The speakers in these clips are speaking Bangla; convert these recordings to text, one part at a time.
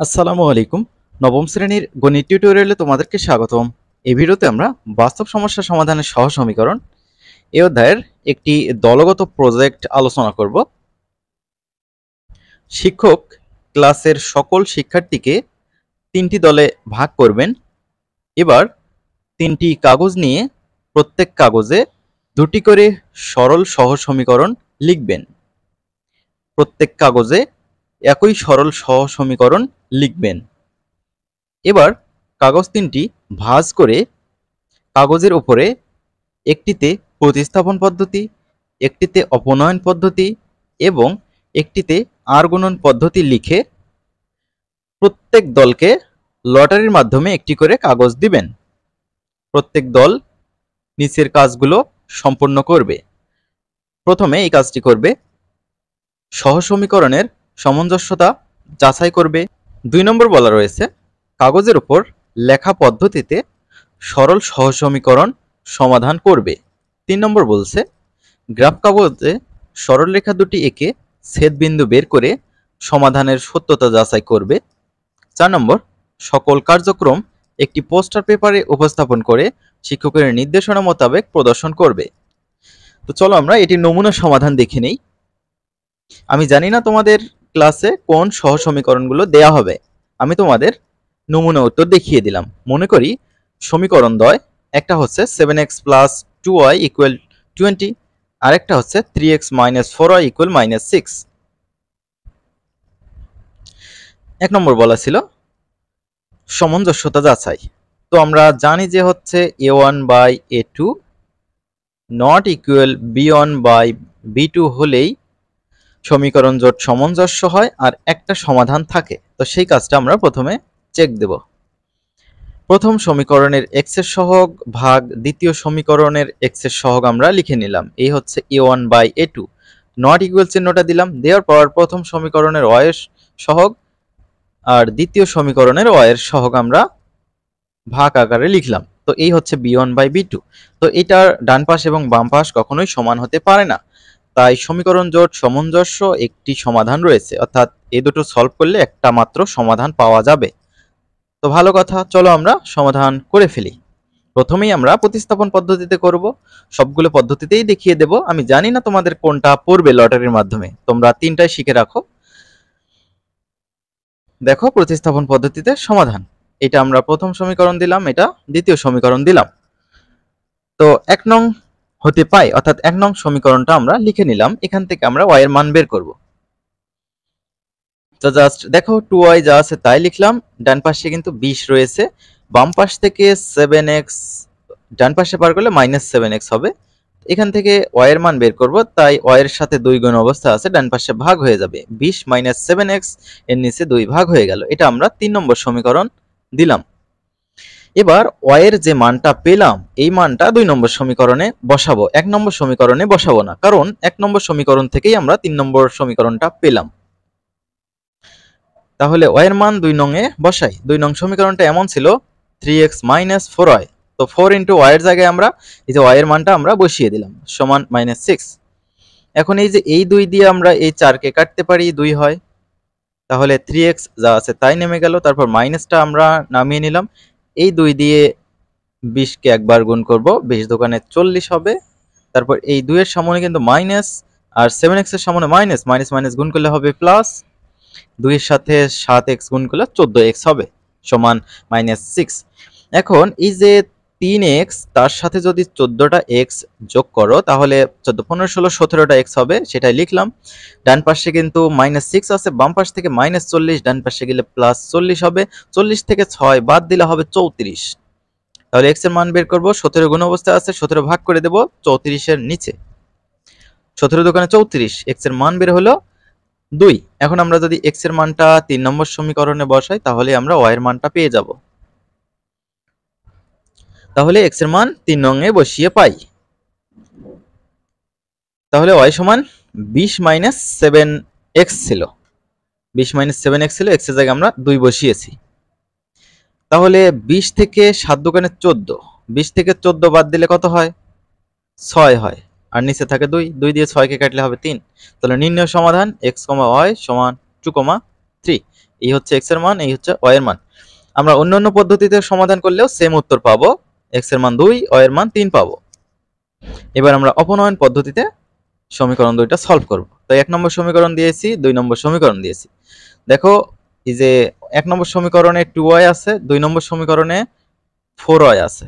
আসসালামু আলাইকুম। নবম শ্রেণীর গণিত টিউটোরিয়ালে তোমাদেরকে স্বাগতম। এই ভিডিওতে আমরা বাস্তব সমস্যা সমাধানের সহজ সমীকরণ এই অধ্যায়ের একটি দলগত প্রজেক্ট আলোচনা করব। শিক্ষক ক্লাসের সকল শিক্ষার্থীকে 3টি দলে ভাগ করবেন। এবার 3টি কাগজ নিয়ে প্রত্যেক কাগজে 2টি করে সরল সহজ সমীকরণ লিখবেন। প্রত্যেক কাগজে একই সরল সহজ সমীকরণ লিখবেন। এবার কাগজ 3টি ভাঁজ করে কাগজের উপরে একটিতে প্রতিস্থাপন পদ্ধতি, একটিতে অপনয়ন পদ্ধতি এবং একটিতে আর গুণন পদ্ধতি লিখে প্রত্যেক দলকে লটারির মাধ্যমে একটি করে কাগজ দিবেন। প্রত্যেক দল নিচের কাজগুলো সম্পূর্ণ করবে। প্রথমে এই কাজটি করবে, সহজ সমীকরণের সামঞ্জস্যতা যাচাই করবে। 2 নম্বর বলা রয়েছে কাগজের উপর লেখা পদ্ধতিতে সরল সহজ সমীকরণ সমাধান করবে। 3 নম্বর বলছে গ্রাফ কাগজে সরলরেখা দুটি এঁকে ছেদবিন্দু বের করে সমাধানের সত্যতা যাচাই করবে। 4 নম্বর সকল কার্যক্রম একটি পোস্টার পেপারে উপস্থাপন করে শিক্ষকের নির্দেশনা মোতাবেক প্রদর্শন করবে। তো চলো আমরা এটি নমুনা সমাধান দেখে নেই। আমি জানি না তোমাদের ক্লাসে কোন সহজ সমীকরণগুলো দেয়া হবে, আমি তোমাদের নমুনা উত্তর দেখিয়ে দিলাম। মনে করি সমীকরণ দ্বয়, একটা হচ্ছে 7x + 2y = 20, আরেকটা হচ্ছে 3x - 4y = -6। 1 নম্বর বলা ছিল সামঞ্জস্যতা যাচাই। তো আমরা জানি যে হচ্ছে a1/a2 নট ইকুয়াল b1/b2 হলেই সমীকরণ জোট সামঞ্জস্য হয় আর একটা সমাধান থাকে। তো সেই কাজটা আমরা প্রথমে চেক দেব। প্রথম সমীকরণের x এর সহগ ভাগ দ্বিতীয় সমীকরণের x এর সহগ আমরা লিখে নিলাম। এই হচ্ছে a1/a2, নট ইকুয়াল চিহ্নটা দিলাম। দেওয়ার পর প্রথম সমীকরণের y এর সহগ আর দ্বিতীয় সমীকরণের y এর সহগ আমরা ভাগ আকারে লিখলাম। তো এই হচ্ছে b1/b2। তো এটার ডান পাশ এবং বাম পাশ কখনোই সমান হতে পারে না, তাই সমীকরণ জোট সামঞ্জস্য একটি সমাধান রয়েছে, অর্থাৎ এই দুটো সলভ করলে একটা মাত্র সমাধান পাওয়া যাবে। তো ভালো কথা, চলো আমরা সমাধান করে ফেলি। প্রথমেই আমরা প্রতিস্থাপন পদ্ধতিতে করব, সবগুলো পদ্ধতিতেই দেখিয়ে দেব। আমি জানি না তোমাদের কোনটা পড়বে লটারির মাধ্যমে, তোমরা 3টাই শিখে রাখো। দেখো প্রতিস্থাপন পদ্ধতিতে সমাধান, এটা আমরা প্রথম সমীকরণ দিলাম, এটা দ্বিতীয় সমীকরণ দিলাম। তো 1 নং হতে পাই, অর্থাৎ 1 নং সমীকরণটা আমরা লিখে নিলাম। এখান থেকে আমরা y এর মান বের করব। তো জাস্ট দেখো 2y যা আছে তাই লিখলাম। ডান পাশে কিন্তু 20 রয়েছে, বাম পাশ থেকে 7x ডান পাশে পার করলে -7x হবে। এখান থেকে y এর মান বের করব, তাই y এর সাথে 2 গুণ অবস্থা আছে, ডান পাশে ভাগ হয়ে যাবে। 20 - 7x এর নিচে 2 ভাগ হয়ে গেল। এটা আমরা 3 নম্বর সমীকরণ দিলাম। এবার y এর যে মানটা পেলাম এই মানটা 2 নম্বর সমীকরণে বসাবো, 1 নম্বর সমীকরণে বসাবো না, কারণ 1 নম্বর সমীকরণ থেকেই আমরা 3 নম্বর সমীকরণটা পেলাম। তাহলে y এর মান 2 নং এ বসাই। 2 নং সমীকরণটা এমন ছিল 3x - 4y। তো 4 * y এর জায়গায় আমরা এই যে y এর মানটা আমরা বসিয়ে দিলাম, সমান -6। এখন এই যে এই 2 দিয়ে আমরা এই 4 কে কাটতে পারি, 2 হয়। তাহলে 3x যা আছে তাই নেমে গেল, তারপর মাইনাসটা আমরা নামিয়ে নিলাম। এই 2 দিয়ে 20 কে একবার গুণ করব, 20 দোকানে 40 হবে। তারপর এই 2 এর সামনে কিন্তু মাইনাস, আর 7x এর সামনে মাইনাস, মাইনাস মাইনাস গুণ করলে হবে প্লাস। 2 এর সাথে 7x গুণ করলে 14x হবে, সমান -6। এখন এই যে 3x তার সাথে যদি 14টা x যোগ করো, তাহলে 14 15 16 17টা x হবে, সেটাই লিখলাম। ডান পাশে কিন্তু -6 আছে, বাম পাশ থেকে -40, ডান পাশে গেলে +40 হবে। 40 থেকে 6 বাদ দিলে হবে 34। তাহলে x এর মান বের করব, 17 গুণ অবস্থায় আছে, 17 ভাগ করে দেব 34 এর নিচে। 17 দোকানে 34, x এর মান বের হলো 2। এখন আমরা যদি x এর মানটা 3 নম্বর সমীকরণে বসাই, তাহলে আমরা y এর মানটা পেয়ে যাব। তাহলে x এর মান 3 নং এ বসিয়ে পাই। তাহলে y সমান 20 - 7x ছিল, 20 - 7x ছিল, x এর জায়গায় আমরা 2 বসিয়েছি। তাহলে 20 থেকে 7 দোকানে 14, 20 থেকে 14 বাদ দিলে কত হয়? 6 হয়, আর নিচে থাকে 2, 2 দিয়ে 6 কে কাটলে হবে 3। তাহলে নির্ণয় সমাধান x, y = 2, 3। এই হচ্ছে x এর মান, এই হচ্ছে y এর মান। আমরা অন্যান্য পদ্ধতিতে সমাধান করলেও সেম উত্তর পাবো, x এর মান 2, y এর মান 3 পাবো। এবার আমরা অপনয়ন পদ্ধতিতে সমীকরণ দুইটা সলভ করব। তো 1 নম্বর সমীকরণ দিয়েছি, 2 নম্বর সমীকরণ দিয়েছি। দেখো এই যে 1 নম্বর সমীকরণে 2y আছে, 2 নম্বর সমীকরণে 4y আছে।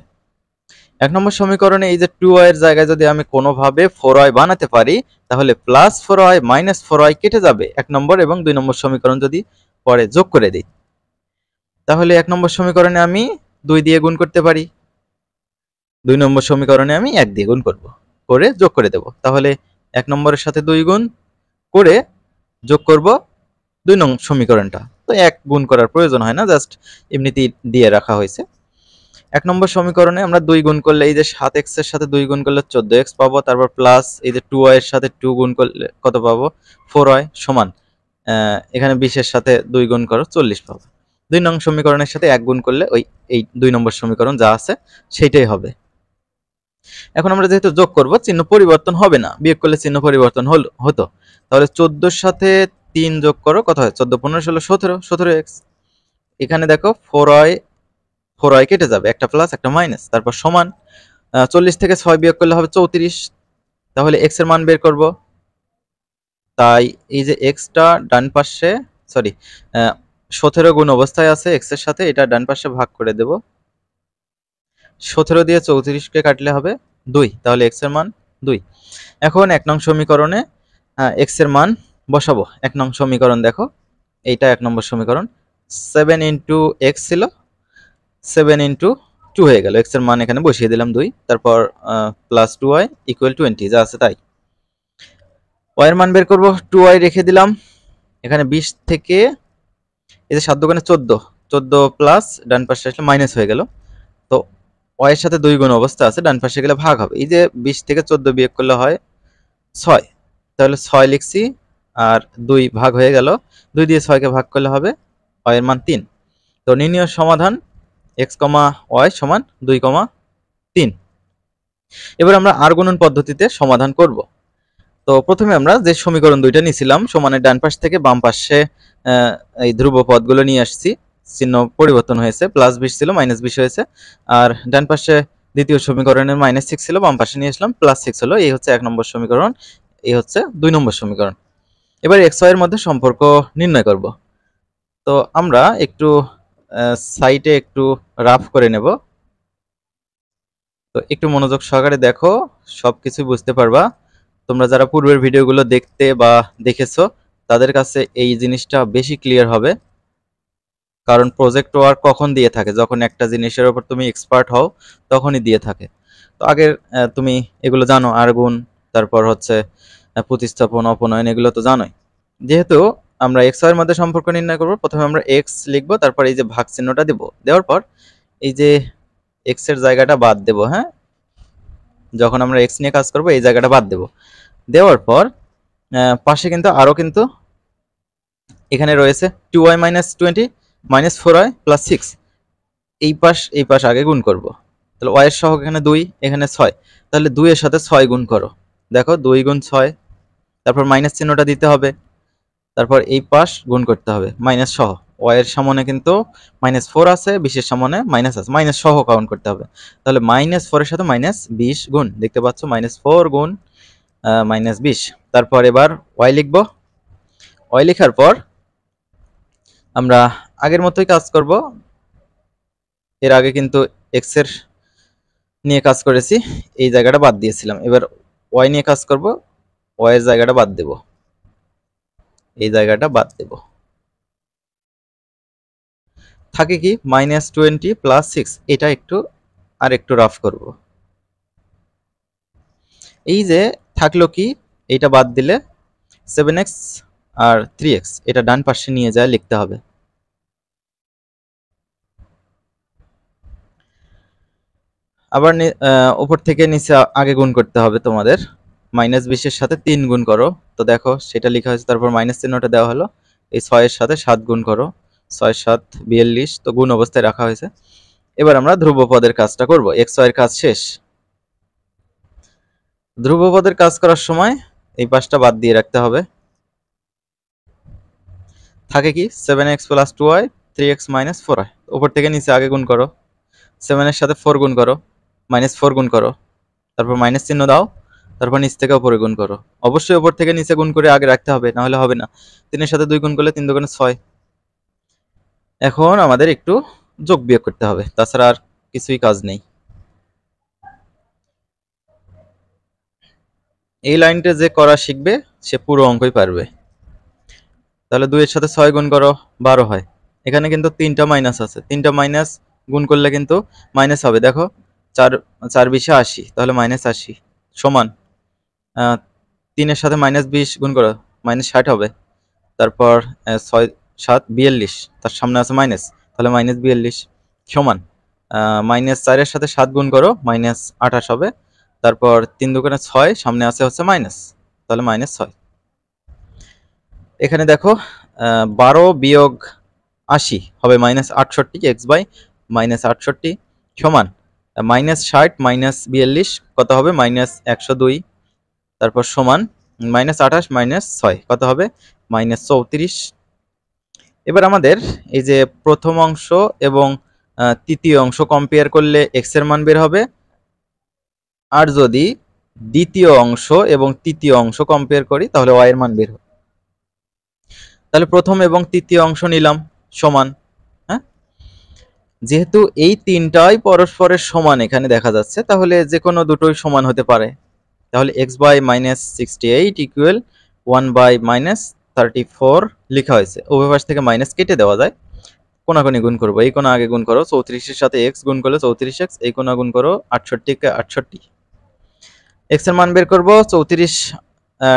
1 নম্বর সমীকরণে এই যে 2y এর জায়গায় যদি আমি কোনোভাবে 4y বানাতে পারি, তাহলে প্লাস 4y মাইনাস 4y কেটে যাবে 1 নম্বর এবং 2 নম্বর সমীকরণ যদি পরে যোগ করে দিই। তাহলে 1 নম্বর সমীকরণে আমি 2 দিয়ে গুণ করতে পারি, 2 নম্বর সমীকরণে আমি 1 দিয়ে গুণ করব, করে যোগ করে দেব। তাহলে 1 নম্বরের সাথে 2 গুণ করে যোগ করব 2 নং সমীকরণটা। তো 1 গুণ করার প্রয়োজন হয় না, জাস্ট এমনিতেই দিয়ে রাখা হয়েছে। 1 নম্বর সমীকরণে আমরা 2 গুণ করলে এই যে 7x এর সাথে 2 গুণ করলে 14x পাবো, তারপর প্লাস এই যে 2y এর সাথে 2 গুণ করলে কত পাবো, 4y সমান এখানে 20 এর সাথে 2 গুণ করো 40 পাবো। 2 নং সমীকরণের সাথে 1 গুণ করলে ওই এই 2 নম্বর সমীকরণ যা আছে সেইটাই হবে। এখন আমরা যেহেতু যোগ করব, চিহ্ন পরিবর্তন হবে না, বিয়োগ করলে চিহ্ন পরিবর্তন হতো। তাহলে 14 এর সাথে 3 যোগ করো, কত হয়, 14 15 16 17, 17x। এখানে দেখো 4y কেটে যাবে, একটা প্লাস একটা মাইনাস, তারপর সমান 40 থেকে 6 বিয়োগ করলে হবে 34। তাহলে x এর মান বের করব। তাই এই যে x টা ডান পাশে, সরি 17 গুণ অবস্থায় আছে x এর সাথে, এটা ডান পাশে ভাগ করে দেব। 17 দিয়ে 34 কে কাটলে হবে 2, তাহলে x এর মান 2। এখন 1 নং সমীকরণে x এর মান বসাবো। 1 নং সমীকরণ দেখো, এইটা 1 নম্বর সমীকরণ। 7 ইনটু x ছিল, 7 ইনটু 2 হয়ে গেল, x এর মান এখানে বসিয়ে দিলাম 2, তারপর প্লাস 2y ইকুয়াল 20 যা আছে তাই। y এর মান বের করব, 2y রেখে দিলাম এখানে, 20 থেকে এই যে 7 দোকানে 14, 14 প্লাস ডান পাশে আসলে মাইনাস হয়ে গেল। তো y এর সাথে 2 গুণ অবস্থা আছে, ডান পাশে গেলে ভাগ হবে। এই যে 20 থেকে 14 বিয়োগ করলে হয় 6, তাহলে 6 লিখছি আর 2 ভাগ হয়ে গেল, 2 দিয়ে 6 কে ভাগ করলে হবে y এর মান 3। তো নির্ণয় সমাধান x, y সমান 2, 3। এবার আমরা আর গুণন পদ্ধতিতে সমাধান করব। তো প্রথমে আমরা যে সমীকরণ দুইটা নিয়েছিলাম, সমানের ডান পাশ থেকে বাম পাশে এই ধ্রুব পদগুলো নিয়ে আসছি, চিহ্ন পরিবর্তন হয়েছে, প্লাস 20 ছিল মাইনাস 20 হয়েছে। আর ডান পাশে দ্বিতীয় সমীকরণের -6 ছিল, বাম পাশে নিয়ে আসলাম, +6 হলো। এই হচ্ছে 1 নম্বর সমীকরণ, এই হচ্ছে 2 নম্বর সমীকরণ। এবার x y এর মধ্যে সম্পর্ক নির্ণয় করব। তো আমরা একটু সাইটে একটু রাফ করে নেব। তো একটু মনোযোগ সহকারে দেখো, সবকিছু বুঝতে পারবা। তোমরা যারা পূর্বের ভিডিওগুলো দেখতে বা দেখেছো, তাদের কাছে এই জিনিসটা বেশি ক্লিয়ার হবে। কারণ প্রজেক্ট ওয়ার্ক কখন দিয়ে থাকে, যখন একটা জিনিসের উপর তুমি এক্সপার্ট হও তখনই দিয়ে থাকে। তো আগের তুমি এগুলো জানো, আর গুণ, তারপর হচ্ছে প্রতিস্থাপন, অপনয়ন, এগুলো তো জানোই। যেহেতু আমরা x এর মধ্যে সম্পর্ক নির্ণয় করব, প্রথমে আমরা x লিখব, তারপর এই যে ভাগ চিহ্নটা দেব, দেওয়ার পর এই যে x এর জায়গাটা বাদ দেব। হ্যাঁ, যখন আমরা x নিয়ে কাজ করব এই জায়গাটা বাদ দেব। দেওয়ার পর পাশে কিন্তু আরো কিন্তু এখানে রয়েছে 2y - 20 - 4y + 6, এই পাশ আগে গুণ করব। তাহলে y এর সহগ এখানে 2, এখানে 6, তাহলে 2 এর সাথে 6 গুণ করো। দেখো 2 গুণ 6, তারপর মাইনাস চিহ্নটা দিতে হবে, তারপর এই পাশ গুণ করতে হবে মাইনাস সহ। y এর সামনে কিন্তু -4 আছে, 20 এর সামনে মাইনাস আছে, মাইনাস সহ কাউন্ট করতে হবে। তাহলে -4 এর সাথে -20 গুণ, দেখতে পাচ্ছ -4 গুণ -20। তারপর এবার y লিখব। y লেখার পর আমরা আগের মতোই কাজ করব। এর আগে কিন্তু x এর নিয়ে কাজ করেছি, এই জায়গাটা বাদ দিয়েছিলাম। এবার y নিয়ে কাজ করব, y এর জায়গাটা বাদ দেব, এই জায়গাটা বাদ দেব। থাকে কি -20 + 6, এটা একটু আর একটু রাফ করব। এই যে থাকলো কি, এইটা বাদ দিলে 7x আর 3x, এটা ডান পাশে নিয়ে যায় লিখতে হবে। আবার উপর থেকে নিচে আগে গুণ করতে হবে তোমাদের, -20 এর সাথে 3 গুণ করো। তো দেখো সেটা লেখা হয়েছে, তারপর মাইনাস চিহ্নটা দেওয়া হলো। এই 6 এর সাথে 7 গুণ করো, 6 7 42, তো গুণ অবস্থায় রাখা হয়েছে। এবার আমরা ধ্রুবপদের কাজটা করব, x y এর কাজ শেষ। ধ্রুবপদের কাজ করার সময় এই পাশটা বাদ দিয়ে রাখতে হবে। থাকে কি 7x plus 2y 3x minus 4y, উপর থেকে নিচে আগে গুণ করো, 7 এর সাথে 4 গুণ করো, -4 গুণ করো, তারপর মাইনাস চিহ্ন দাও, তারপর নিচ থেকে উপরে গুণ করো। অবশ্যই উপর থেকে নিচে গুণ করে আগে রাখতে হবে, না হলে হবে না। 3 এর সাথে 2 গুণ করলে 3 দুগুণে 6। এখন আমাদের একটু যোগ বিয়োগ করতে হবে, তাছাড়া আর কিছুই কাজ নেই। এই লাইনটা যে করা শিখবে সে পুরো অঙ্কই পারবে। তাহলে 2 এর সাথে 6 গুণ করো, 12 হয়। এখানে কিন্তু 3টা মাইনাস আছে, 3টা মাইনাস গুণ করলে কিন্তু মাইনাস হবে। দেখো 4 4 20 80, তাহলে -80 সমান 3 এর সাথে -20 গুণ করো, -60 হবে। তারপর 6 7 42, তার সামনে আছে মাইনাস, তাহলে -42 সমান -4 এর সাথে 7 গুণ করো, -28 হবে। তারপর 3 দুগুণে 6, সামনে আছে হচ্ছে মাইনাস, তাহলে -6। এখানে দেখো 12 বিয়োগ 80 হবে -68, x/-68 সমান -60 -42 কত হবে, -102। তারপর সমান -28 -6 কত হবে, -34। এবার আমাদের এই যে প্রথম অংশ এবং তৃতীয় অংশ কম্পেয়ার করলে x এর মান বের হবে, আর যদি দ্বিতীয় অংশ এবং তৃতীয় অংশ কম্পেয়ার করি তাহলে y এর মান বের হবে। তাহলে প্রথম এবং তৃতীয় অংশ নিলাম সমান, হ্যাঁ, যেহেতু এই তিনটাই পরস্পরের সমান এখানে দেখা যাচ্ছে, তাহলে যে কোনো দুটোই সমান হতে পারে। তাহলে x/-68 ইকুয়াল 1/-34 লেখা হয়েছে। উভয় পাশ থেকে মাইনাস কেটে দেওয়া যায়, কোনাকুনি গুণ করবো। এই কোনা আগে গুণ করো, 34 এর সাথে x গুণ করলে 34x, এই কোনা গুণ করো 68 কে 68। x এর মান বের করবো, 34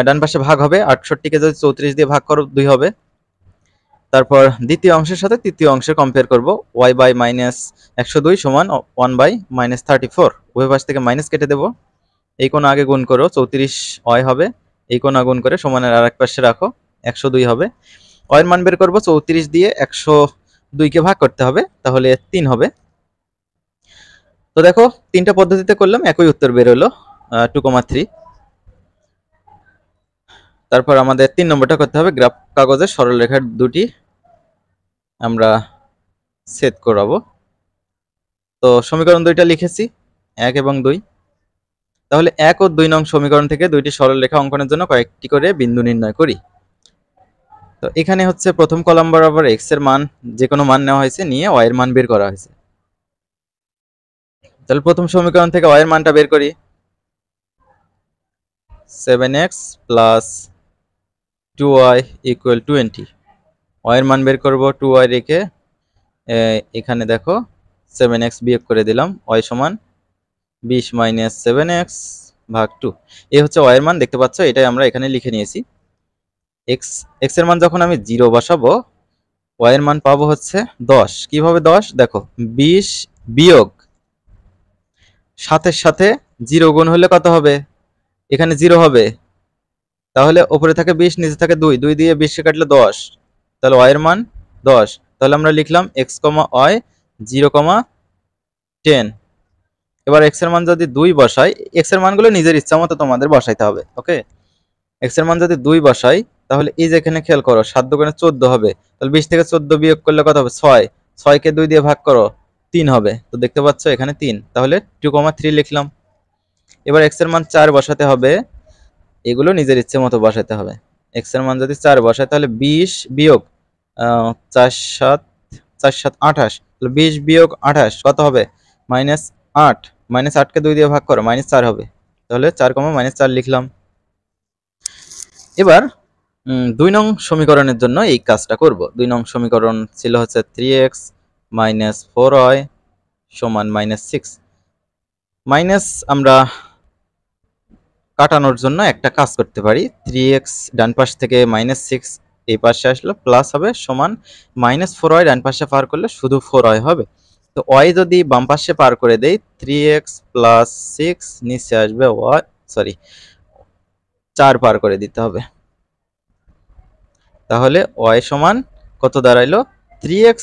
ডান পাশে ভাগ হবে, 68 কে যদি 34 দিয়ে ভাগ করো 2 হবে। তারপর দ্বিতীয় অংশের সাথে তৃতীয় অংশের কম্পেয়ার করব, y/-102 সমান 1/-34। উভয় পাশ থেকে মাইনাস কেটে দেব, এই কোণ আগে গুণ করো, 34 y হবে, এই কোণ গুণ করে সমানের আরেক পাশে রাখো, 102 হবে। y এর মান বের করব, 34 দিয়ে 102 কে ভাগ করতে হবে, তাহলে 3 হবে। তো দেখো তিনটা পদ্ধতিতে করলাম, একই উত্তর বের হলো 2,3। তারপর আমাদের 3 নম্বরটা করতে হবে, গ্রাফ কাগজের সরলরেখার দুটি আমরা সেট করাবো। তো সমীকরণ দুইটা লিখেছি, 1 এবং 2। তাহলে 1 ও 2 নং সমীকরণ থেকে দুইটি সরলরেখা অঙ্কনের জন্য কয়েকটি করে বিন্দু নির্ণয় করি। তো এখানে হচ্ছে প্রথম কলাম বরাবর x এর মান যে কোনো মান নেওয়া হয়েছে, নিয়ে y এর মান বের করা হয়েছে। তাহলে প্রথম সমীকরণ থেকে y এর মানটা বের করি, 7x plus 2y equal 20। y এর মান বের করব, 2y রেখে এখানে দেখো 7x বিয়োগ করে দিলাম, y সমান 20 মাইনাস 7x ভাগ 2। এই হচ্ছে y এর মান, দেখতে পাচ্ছ, এটাই আমরা এখানে লিখে নিয়েছি। x এর মান যখন আমি 0 বসাবো, y এর মান পাবো হচ্ছে 10। কিভাবে 10? দেখো 20 বিয়োগ 7 এর সাথে 0 গুণ হলে কত হবে, এখানে 0 হবে, তাহলে উপরে থাকে 20, নিচে থাকে 2, 2 দিয়ে 20 কে কাটলে 10, তাহলে y এর মান 10। তাহলে আমরা লিখলাম x, y 0,10। এবার x এর মান যদি 2 বসাই, x এর মানগুলো নিজের ইচ্ছা মতো তোমাদের বসাইতে হবে, ওকে। x এর মান যদি 2 বসাই, তাহলে এই যে এখানে খেয়াল করো, 7 দুগুণে 14 হবে, তাহলে 20 থেকে 14 বিয়োগ করলে কত হবে, 6, 6 কে 2 দিয়ে ভাগ করো, 3 হবে। তো দেখতে পাচ্ছ এখানে 3, তাহলে 2,3 লিখলাম। এবার x এর মান 4 বসাতে হবে, এগুলো নিজের ইচ্ছে মতো বসাতে হবে। x এর মান যদি 4 বসাই, তাহলে 20 বিয়োগ 4 7 4 7 28, তাহলে 20 বিয়োগ 28 কত হবে, -8, -8 কে 2 দিয়ে ভাগ করো, -4 হবে। তাহলে 4, -4 লিখলাম। এবার 2 নং সমীকরণের জন্য এই কাজটা করব। 2 নং সমীকরণ ছিল হচ্ছে 3x মাইনাস 4y সমান -6। মাইনাস আমরা কাটানোর জন্য একটা কাজ করতে পারি, 3x ডান পাশ থেকে -6 এই পাশে আসলো, প্লাস হবে সমান -4y ডান পাশে পার করলে শুধু 4y হবে। তো y যদি বাম পাশে পার করে দেই, 3x প্লাস 6 নিচে আসবে y, সরি 4 পার করে দিতে হবে। তাহলে y সমান কত দাঁড়াইলো, 3x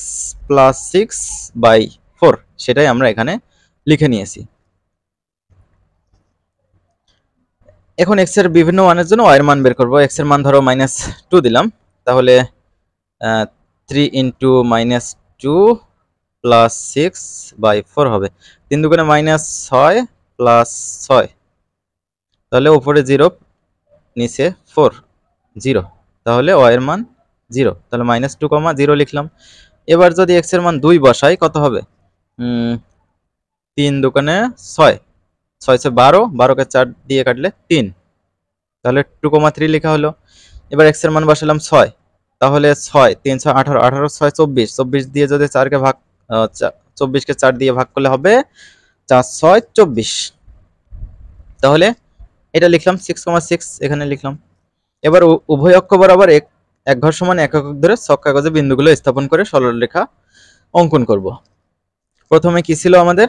প্লাস 6/4, সেটাই আমরা এখানে লিখে নিয়েছি। এখন x এর বিভিন্ন মানের জন্য y এর মান বের করব। x এর মান ধরো -2 দিলাম, তাহলে 3 ইন্টু -2 প্লাস 6/4 হবে। 3 দুগুণে -6 প্লাস 6, তাহলে উপরে 0 নিচে 4, 0, তাহলে y এর মান 0, তাহলে -2, 0 লিখলাম। এবার যদি x এর মান 2 বসাই কত হবে? 3 দুগুণে 6, 6 × 12, 12কে 4 দিয়ে কাটলে 3, তাহলে 2,3 লেখা হলো। এবার x এর মান বসালাম 6, তাহলে 6 3 6 18, 18 6 24, 24 দিয়ে যদি 4কে ভাগ 24কে 4 দিয়ে ভাগ করলে হবে 4 6 24, তাহলে এটা লিখলাম 6,6 এখানে লিখলাম। এবার উভয় অক্ষ বরাবর এক ঘর সমান এক একক ধরে ছক কাগজে বিন্দুগুলো স্থাপন করে সরলরেখা অঙ্কন করব। প্রথমে কি ছিল আমাদের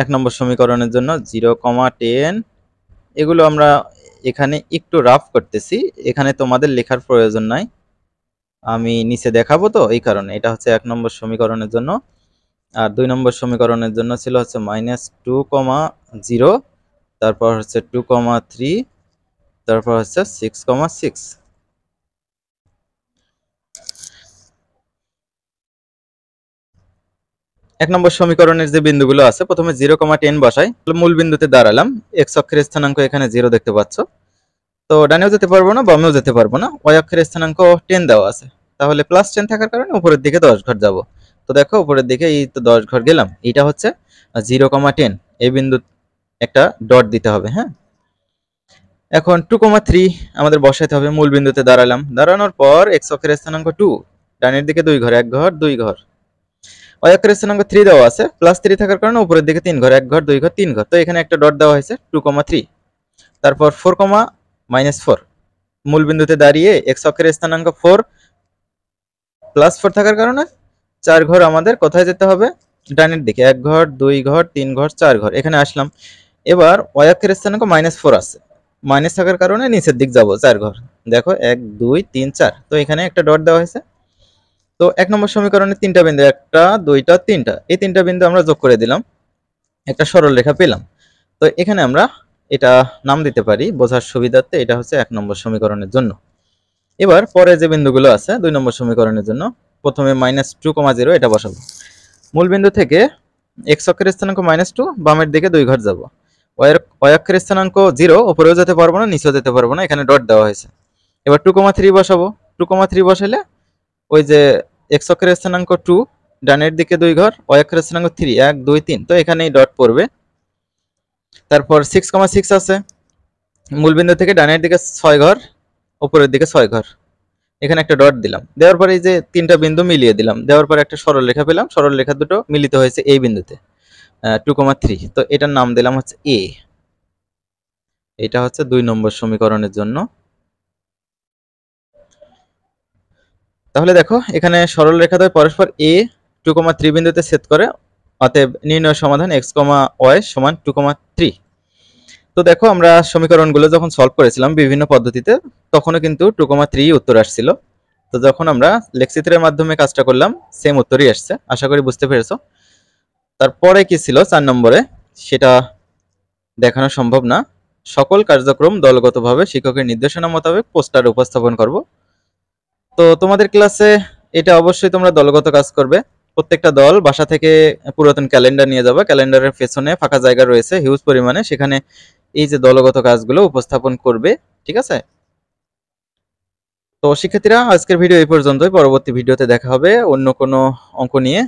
1 নম্বর সমীকরণের জন্য 0,10, এগুলো আমরা এখানে একটু রাফ করতেছি, এখানে তোমাদের লেখার প্রয়োজন নাই, আমি নিচে দেখাবো তো এই কারণে। এটা হচ্ছে 1 নম্বর সমীকরণের জন্য। আর 2 নম্বর সমীকরণের জন্য ছিল হচ্ছে -2,0, তারপর হচ্ছে 2,3, তারপর হচ্ছে 6,6। 1 নম্বর সমীকরণের যে বিন্দুগুলো আছে, প্রথমে 0,10 বসাই, মূল বিন্দুতে দাঁড়ালাম। x অক্ষের স্থানাঙ্ক এখানে 0 দেখতে পাচ্ছ, তো ডানেও যেতে পারবো না বামেও যেতে পারবো না, y অক্ষের স্থানাঙ্ক 10 দেওয়া আছে, তাহলে +10 থাকার কারণে উপরের দিকে 10 ঘর যাব। তো দেখো উপরের দিকে এই তো 10 ঘর গেলাম, এটা হচ্ছে 0,10, এই বিন্দু একটা ডট দিতে হবে। হ্যাঁ, এখন 2,3 আমাদের বসাইতে হবে, মূল বিন্দুতে দাঁড়ালাম, দাঁড়ানোর পর x অক্ষের স্থানাঙ্ক 2, ডানের দিকে 2 ঘর, 1 ঘর 2 ঘর, y অক্ষের স্থানাঙ্ক 3 দেওয়া আছে, +3 থাকার কারণে উপরের দিকে 3 ঘর, 1 ঘর 2 ঘর 3 ঘর, তো এখানে একটা ডট দেওয়া হয়েছে 2,3। তারপর 4,-4, মূল বিন্দুতে দাঁড়িয়ে x অক্ষের স্থানাঙ্ক 4 +4 থাকার কারণে 4 ঘর আমাদের কোথায় যেতে হবে? ডানের দিকে, 1 ঘর 2 ঘর 3 ঘর 4 ঘর, এখানে আসলাম। এবার y অক্ষের স্থানাঙ্ক -4 আছে, মাইনাস থাকার কারণে নিচের দিক যাব 4 ঘর, দেখো 1 2 3 4, তো এখানে একটা ডট দেওয়া হয়েছে। তো 1 নম্বর সমীকরণে 3টা বিন্দু, 1টা 2টা 3টা, এই 3টা বিন্দু আমরা যোগ করে দিলাম, একটা সরল রেখা পেলাম। তো এখানে আমরা এটা নাম দিতে পারি বোঝার সুবিধার্থে, এটা হচ্ছে 1 নম্বর সমীকরণের জন্য। এবার পরে যে বিন্দুগুলো আছে 2 নম্বর সমীকরণের জন্য, প্রথমে -2,0 এটা বসাবো। মূল বিন্দু থেকে x অক্ষের স্থানাঙ্ক -2, বামের দিকে 2 ঘর যাব, y অক্ষের স্থানাঙ্ক 0, উপরেও যেতে পারবো না নিচেও যেতে পারবো না, এখানে ডট দেওয়া হয়েছে। এবার 2,3 বসাবো, 2,3 বসালে ওই যে x অক্ষের স্থানাঙ্ক 2, ডানের দিকে 2 ঘর, y অক্ষের স্থানাঙ্ক 3, 1 2 3, তো এখানেই ডট পড়বে। তারপর 6,6 আছে, মূলবিন্দু থেকে ডানের দিকে 6 ঘর, উপরের দিকে 6 ঘর, এখানে একটা ডট দিলাম, দেওয়ার পরে এই যে 3টা বিন্দু মিলিয়ে দিলাম, দেওয়ার পরে একটা সরল রেখা পেলাম, সরল রেখা দুটো মিলিত হয়েছে এই বিন্দুতে 2,3, তো এটার নাম দিলাম হচ্ছে a। এটা হচ্ছে 2 নম্বর সমীকরণের জন্য। তাহলে দেখো এখানে সরল রেখা দ্বয় পরস্পর a 2,3 বিন্দুতে ছেদ করে, অতএব নির্ণয় সমাধান x, y সমান 2,3। তো দেখো আমরা সমীকরণগুলো যখন সলভ করেছিলাম বিভিন্ন পদ্ধতিতে, তখনও কিন্তু 2,3 উত্তর আসছিল। তো যখন আমরা লেখচিত্রের মাধ্যমে কাজটা করলাম, সেম উত্তরই আসছে, আশা করি বুঝতে পেরেছো। তারপরে কি ছিল 4 নম্বরে, সেটা দেখানো সম্ভব না। সকল কার্যক্রম দলগতভাবে শিক্ষকের নির্দেশনা মোতাবেক পোস্টার উপস্থাপন করব। তো তোমাদের ক্লাসে এটা অবশ্যই তোমরা দলগত কাজ করবে। প্রত্যেকটা দল বাসা থেকে পুরাতন ক্যালেন্ডার নিয়ে যাবে, ক্যালেন্ডারের পেছনে ফাঁকা জায়গা রয়েছে হিউজ পরিমাণে, সেখানে এই যে দলগত কাজগুলো উপস্থাপন করবে, ঠিক আছে? তো শিক্ষার্থীরা, আজকের ভিডিও এই পর্যন্তই, পরবর্তী ভিডিওতে দেখা হবে অন্য কোনো অঙ্ক নিয়ে।